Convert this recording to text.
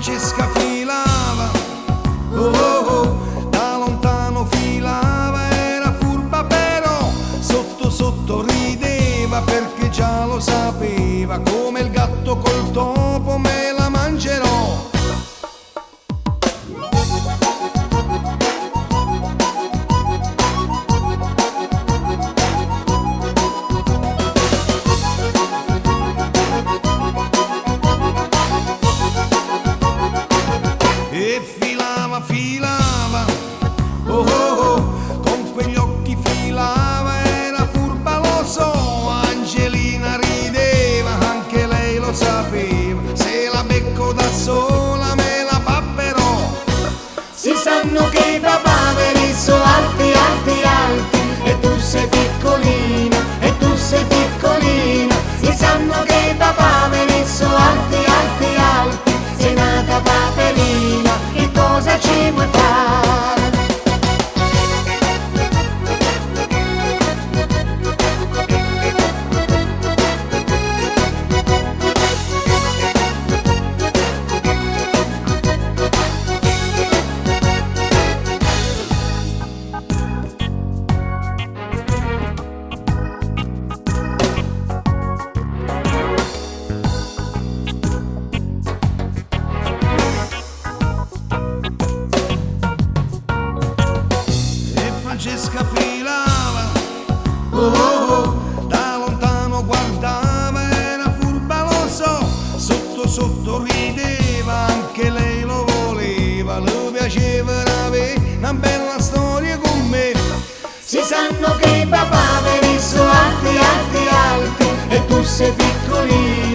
Francesca filava, oh oh oh, da lontano filava, era furba però sotto sotto rideva perché già lo sapeva, come il gatto col topo me la mangerò. E filava, filava, oh oh oh, con quegli occhi filava, era furba lo so, Angelina rideva, anche lei lo sapeva, se la becco da sola me la papperò. Si sanno che i papaveri sono alti, alti, alti, e tu sei piccolina, e tu sei piccolina. Si sanno che i papaveri sono alti, alti, alti, sei nata paperina, che cosa ci vuoi fare? Francesca filava, oh oh oh, da lontano guardava, era furba lo so, sotto sotto rideva, anche lei lo voleva, le piaceva avere una bella storia con me. Si sanno che i papaveri sono alti, alti, alti, e tu sei piccolina.